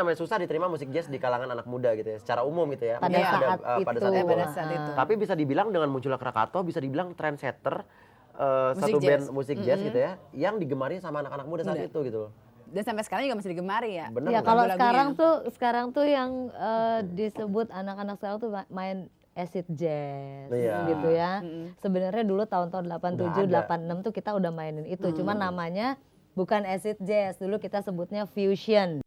namanya susah diterima musik jazz di kalangan anak muda gitu ya, secara umum gitu ya. Pada Mungkin saat pada itu. saat itu. Pada saat itu. Tapi bisa dibilang dengan munculnya Krakatau bisa dibilang trendsetter satu Musik band jazz. musik jazz gitu ya, yang digemari sama anak-anak muda saat itu gitu loh. Dan sampai sekarang juga masih digemari ya. Bener Ya nggak? kalau Lagu-lagunya. sekarang tuh yang disebut anak-anak sekarang tuh main acid jazz Iya. gitu ya. Sebenarnya dulu tahun-tahun 87, Nggak ada. 86 tuh kita udah mainin itu. Cuman namanya bukan acid jazz, dulu kita sebutnya fusion.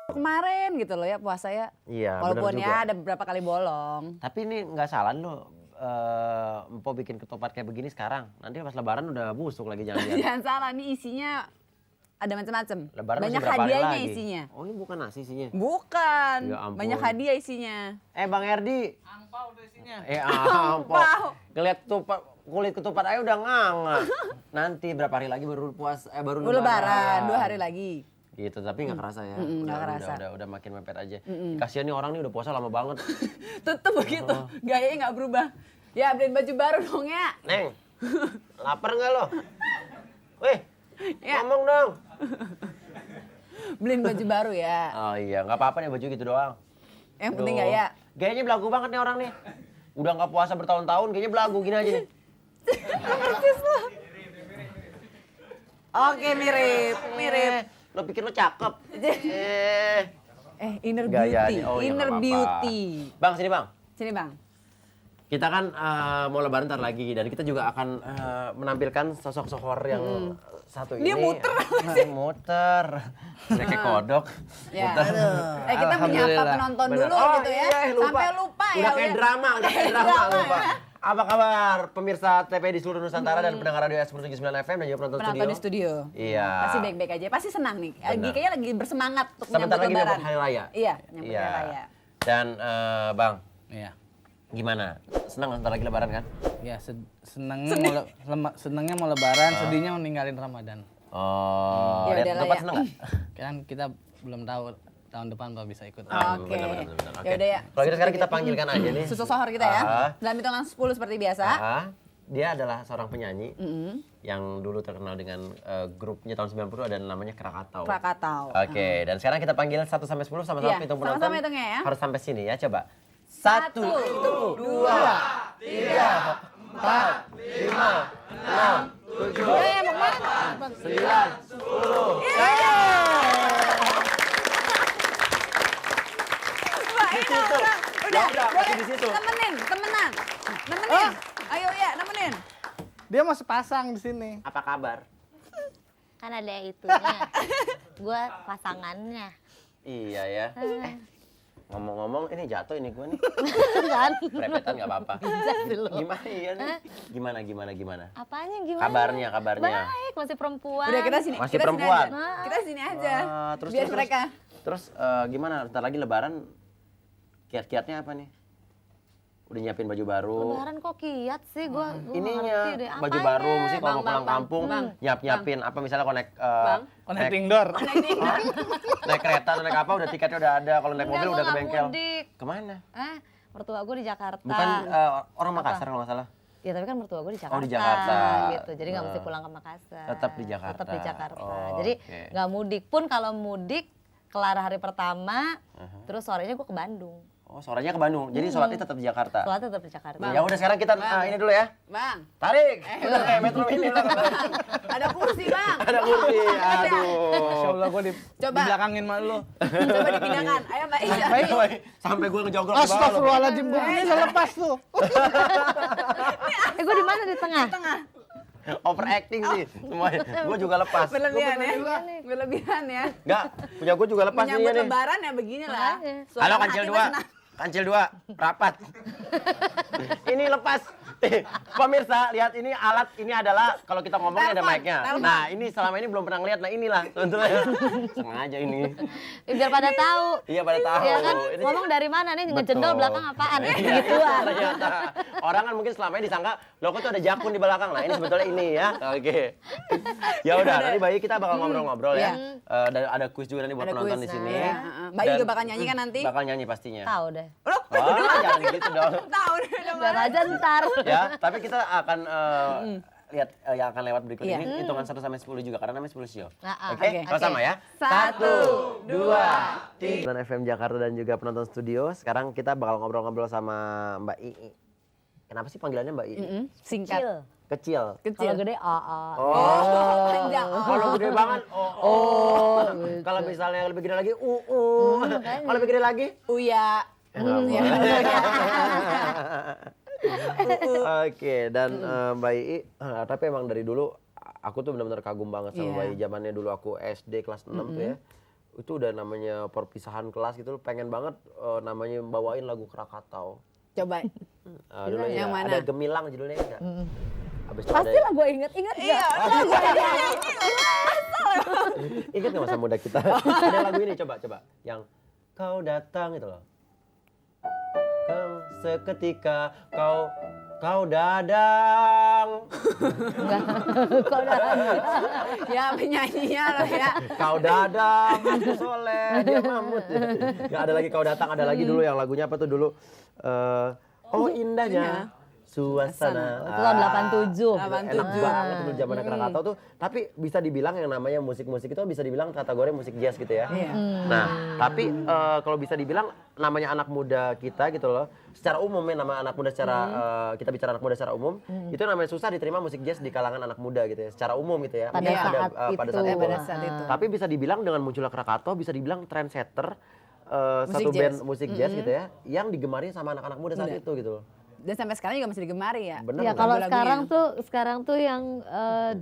Kemarin gitu loh ya puasa ya. Iya, Walaupun bener ya juga. ada beberapa kali bolong. Tapi ini nggak salah lo, Empo bikin ketupat kayak begini sekarang. Nanti pas lebaran udah busuk lagi jangan-jangan. Jangan salah, nih isinya ada macam-macam. Lebaran masih Banyak berapa hari hadiahnya lagi? isinya. Oh ini bukan nasi isinya. Bukan, Ya ampun. banyak hadiah isinya. Bang Erdi. Angpau tuh isinya. Angpau. Angpau. Ngeliat kulit ketupat aja udah nganga. Nanti berapa hari lagi baru baru Lebaran, 2 hari lagi. Gitu, tapi nggak kerasa ya. nggak kerasa. Udah makin mepet aja. Kasihan nih orang nih udah puasa lama banget. Tetep begitu, gayanya nggak berubah. Ya beliin baju baru dong ya. Neng, lapar nggak lo? Weh, Ya. ngomong dong. Beliin baju baru ya. Oh iya, nggak apa-apa nih baju gitu doang. Yang penting Aduh. gaya. Gayanya belagu banget nih orang nih. Udah nggak puasa bertahun-tahun, kayaknya belagu gini aja nih. Oke, mirip. Lo pikir lo cakep? Inner Gaya beauty, nih. Oh, iya, inner nggak apa-apa. beauty. Bang, sini bang. Sini bang. Kita kan mau lebaran ntar lagi dan kita juga akan menampilkan sosok sohor yang satu ini. Dia muter muter. Dia kayak kodok. Ya. Muter. Kita menyapa Alhamdulillah. penonton Bener. dulu Oh, gitu ya. iya, lupa. Sampai lupa ya. Udah kayak drama, lupa. Apa kabar pemirsa TP di seluruh Nusantara dan pendengar radio S179 FM dan juga penonton Penonton di studio. Iya. Pasti baik-baik aja. Pasti senang nih. Benar. Kayaknya lagi bersemangat untuk Sebentar menyambut lagi lebaran. menyambut hari raya. Iya, menyambut Iya. hari raya. Dan Bang, Iya. gimana? Senang ntar lagi lebaran kan? Ya senangnya mau lebaran, sedihnya mau ninggalin Ramadan. Oh, Ya lihat udahlah ketupat ya. seneng nggak? Kan kita belum tahu tahun depan bakal bisa ikut. Oke. Benar. Ya udah ya. Kalau gitu sekarang kita panggilkan aja nih. Susuk sohor kita ya. Ah. Dalam hitungan 10 seperti biasa. Dia adalah seorang penyanyi yang dulu terkenal dengan grupnya tahun 90 dan namanya Krakatau. Krakatau. Oke, dan sekarang kita panggil 1 sampai 10 sama-sama Iya, hitung penonton. sama-sama hitungnya ya. Harus sampai sini ya, coba. 1, 2, 3, 4, 5, 6, 7, 9, 10. Di situ. Ya udah, masih di situ. Temenan. Nemenin. Ayo ya, nemenin. Dia mau sepasang di sini. Apa kabar? Kan ada itunya. Gua pasangannya. Iya ya. Ngomong-ngomong ini jatuh ini gua nih. Kan? Prepetan nggak apa-apa. Dulu. Gimana iya nih? Gimana? Apanya gimana? Kabarnya. Baik, masih perempuan. Udah kita sini. Masih kita perempuan? Sini aja. Kita sini aja. Terus Biar mereka. Terus gimana? Ntar lagi lebaran kiat-kiatnya apa nih? Udah nyiapin baju baru. Lebaran kok kiat sih, gua Ininya ngerti deh. baju Apanya? baru, mesti kalau mau Bang, pulang bang, kampung bang, nyiapin apa misalnya konek Connecting door. naik kereta atau naik apa udah tiketnya udah ada, kalau naik Enggak, mobil gua udah ke nggak bengkel. mudik. Kemana? Mertua gue di Jakarta. Bukan orang Makassar kalau nggak salah. Ya tapi kan mertua gue di Jakarta. Oh, di Jakarta. Gitu. Jadi nggak mesti pulang ke Makassar. Tetap di Jakarta. Tetap di Jakarta. Oh, Jadi oke. nggak mudik pun, kalau mudik kelar hari pertama, terus sorenya gue ke Bandung. Oh, sorenya ke Bandung. Jadi sholatnya tetap di Jakarta. Sholat tetap di Jakarta. Ya udah sekarang kita ini dulu ya. Bang. Tarik. Udah kayak Metro Mini lah. Ada kursi bang. Ada kursi. Aduh. Masya Allah gue Coba. dibelakangin sama lu. Coba dipindahkan. Ayo Mbak Isya. Sampai gue ngejogrok di bawah. loh. Astagfirullahaladzim, gue bisa lepas tuh. Gue di mana, di tengah? Overacting sih semuanya. Gue juga lepas. Berlebihan ya. Berlebihan ya. Enggak, punya gue juga lepas Menyambut nih. lebaran ya beginilah. Makanya. Halo Kancil 2. Kancil 2, rapat. Ini lepas. Pemirsa, lihat ini alat, ini adalah kalau kita ngomong ini ada Telepon, mic-nya. telepon. Nah, ini selama ini belum pernah ngeliat, nah inilah tentunya. Sengaja ini. Biar pada tahu. Iya pada tahu. Ya kan, Ini- ngomong dari mana nih, Betul. ngejendol belakang apaan? Iya, Gituan. ternyata. Orang kan mungkin selama ini disangka, loh kok tuh ada jakun di belakang. Nah, ini sebetulnya ini ya. Oke. Ya udah, nanti Bayi kita bakal ngobrol-ngobrol ya. Dan ada kuis juga nanti buat Ada penonton kuis, di sini. ya. Bayi Dan- juga bakal nyanyi kan nanti? Bakal nyanyi pastinya. Tahu deh. Loh, Wah, jangan gitu dong. tahu deh udah Biar marah. aja ntar. Ya, tapi kita akan lihat yang akan lewat berikut Iya. ini hitungan 1 sampai 10 juga karena namanya 10 show. Oke, Oke. sama ya. 1, 2, 3. Dan FM Jakarta dan juga penonton studio. Sekarang kita bakal ngobrol-ngobrol sama Mbak Ii. Kenapa sih panggilannya Mbak Ii? Singkat. Kecil. Kecil. Kalau gede AA. Oh, panjang. kalau gede banget, oh. Kalau misalnya lebih gede lagi, Kalau lebih gede lagi, Uya. Oke, dan Mbak Ii, tapi emang dari dulu aku tuh benar-benar kagum banget sama Mbak Ii. Zamannya dulu aku SD kelas 6 tuh ya. Itu udah namanya perpisahan kelas gitu, pengen banget namanya bawain lagu Krakatau. Coba. Dulu yang ya, mana? ada Gemilang judulnya enggak? Habis itu Pasti lah gue inget Iya. ingat nggak masa muda kita? Ada lagu ini coba. Yang kau datang itu loh. Kau seketika kau dadang. Kok udah Ya penyanyinya lah ya. Kau dadang, aku soleh, dia mamut. Gak ada lagi kau datang, ada lagi dulu yang lagunya apa tuh dulu? Oh indahnya suasana. itu tahun 87. Enak banget dulu zaman Krakatau tuh. Tapi bisa dibilang yang namanya musik-musik itu bisa dibilang kategori musik jazz gitu ya. Nah, tapi kalau bisa dibilang namanya anak muda kita gitu loh. Secara umum ya nama anak muda secara kita bicara anak muda secara umum, itu namanya susah diterima musik jazz di kalangan anak muda gitu ya. Secara umum gitu ya. Pada Mungkin saat pada itu. saat itu. Pada saat itu. Tapi bisa dibilang dengan munculnya Krakatau bisa dibilang trendsetter satu Musik band jazz. musik jazz gitu ya yang digemari sama anak-anak muda saat itu gitu loh. Dan sampai sekarang juga masih digemari ya. Bener Ya nggak? kalau Lagu-lagunya. sekarang tuh yang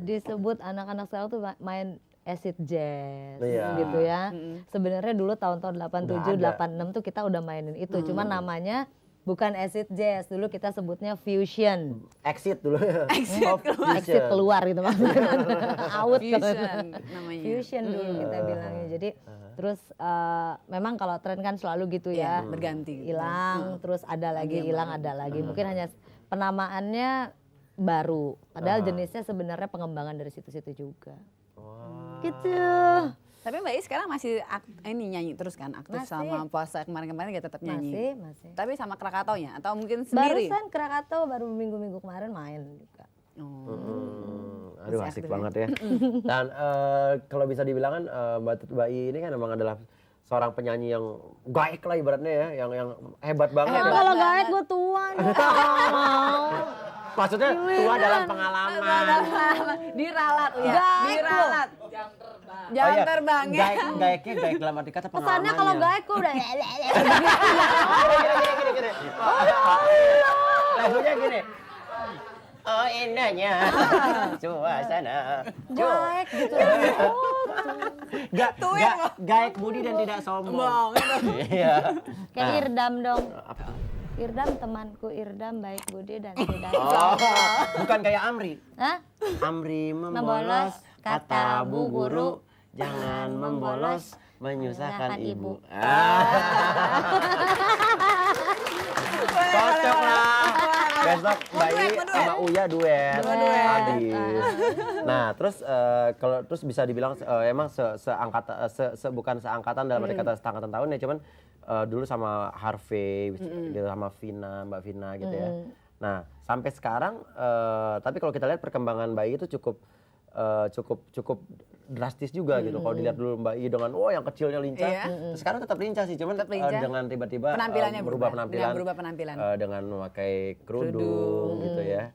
disebut anak-anak sekarang tuh main acid jazz Iya. gitu ya. Sebenarnya dulu tahun-tahun 87, Nggak ada. 86 tuh kita udah mainin itu. Cuman namanya bukan acid jazz, dulu kita sebutnya fusion. Exit dulu ya. Exit keluar gitu maksudnya. Out Fusion namanya. Fusion dulu kita bilangnya. Jadi terus memang kalau tren kan selalu gitu ya. Iya, berganti. Hilang, terus ada lagi, hilang ada lagi. Mungkin hanya penamaannya baru. Padahal jenisnya sebenarnya pengembangan dari situ-situ juga. Gitu. Tapi Mbak I sekarang masih ini nyanyi terus kan? Aktif Masih. sama puasa kemarin-kemarin dia tetap nyanyi. Masih. Tapi sama Krakataunya atau mungkin sendiri? Barusan Krakatau baru minggu-minggu kemarin main juga. Aduh Masih asik aktif banget ya. Dan kalau bisa dibilang kan Mbak I ini kan memang adalah seorang penyanyi yang gaek lah ibaratnya ya, yang hebat banget. Emang ya. kalau gaek gue tua nih. Maksudnya tua dalam pengalaman. Diralat ya. Gaek Diralat. Oh Jam iya, terbangnya. Gaeknya gaek dalam arti kata pengalamannya. Pesannya kalau gaek gue udah Gini. Lagunya gini. Oh indahnya suasana. gaek gitu. Gaek budi dan tidak sombong. Iya. Kayak Irdam dong. Apa? Irdam temanku, Irdam baik budi dan tidak Oh, bukan kayak Amri. Hah? Amri Membolos, membolos, kata kata bu Bu guru, Guru, jangan membolos, menyusahkan menyusahkan ibu. ibu. Cocok lah. Besok Mbak I sama Uya duet. Duet. Habis. Nah, terus kalau terus bisa dibilang emang seangkatan bukan seangkatan dalam arti kata seangkatan tahun ya, cuman dulu sama Harvey, gitu, sama Vina, Mbak Vina gitu ya. Nah, sampai sekarang tapi kalau kita lihat perkembangan Mbak I itu cukup drastis juga gitu. Kalau dilihat dulu Mbak I dengan yang kecilnya lincah, Iya. sekarang tetap lincah sih, cuman Tetap lincah. dengan tiba-tiba Penampilannya berubah berubah. penampilan, Dengan berubah penampilan. dengan memakai kerudung gitu ya.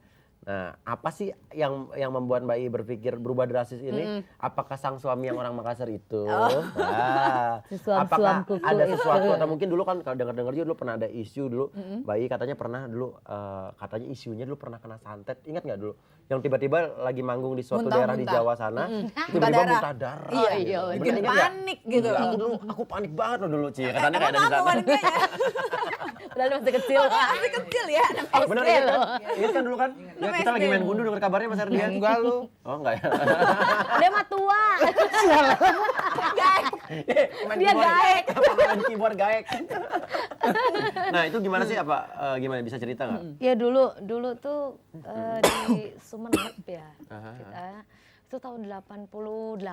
Nah, apa sih yang membuat Mbak I berpikir berubah drastis ini? Apakah sang suami yang orang Makassar itu? Nah, Si suam-suam apakah kuku ada itu. sesuatu atau mungkin dulu kan kalau dengar-dengar juga dulu pernah ada isu dulu Mbak I katanya pernah dulu katanya isunya dulu pernah kena santet. Ingat nggak dulu? Yang tiba-tiba lagi manggung di suatu daerah di Jawa sana, tiba-tiba muntah darah. Iya, gitu. bikin Bener, ingat nggak? panik gitu. Iya, aku panik banget loh dulu Ci. Katanya kayak ada di Kamu sana. wanitanya. Padahal masih kecil. Masih kecil ya. Oh, bener ingat kan? Ingat kan dulu kan? Ya, kita lagi main gundu denger kabarnya Mas Ardian. Enggak lu. Oh enggak ya. Dia mah tua. Dia gaek. Main keyboard gaek. Nah, itu gimana sih gimana bisa cerita nggak? Ya dulu tuh di Sumeneb ya. Kita itu tahun 88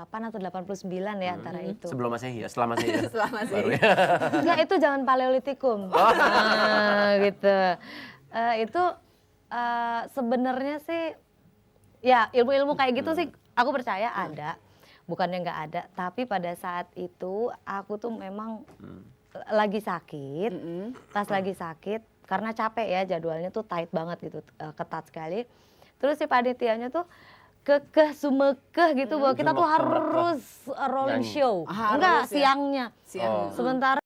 atau 89 ya antara itu. Sebelum Masehi ya, setelah Masehi. Ya? Setelah Masehi. Baru ya. Enggak, itu zaman Paleolitikum. Gitu. Itu sebenarnya sih Ya ilmu-ilmu kayak gitu sih aku percaya ada, bukannya nggak ada, tapi pada saat itu aku tuh memang lagi sakit, pas lagi sakit karena capek ya, jadwalnya tuh tight banget gitu, ketat sekali. Terus si panitianya tuh kekeh sumekeh gitu bahwa kita tuh harus rolling show, Harus enggak ya. siangnya. Siang. Sementara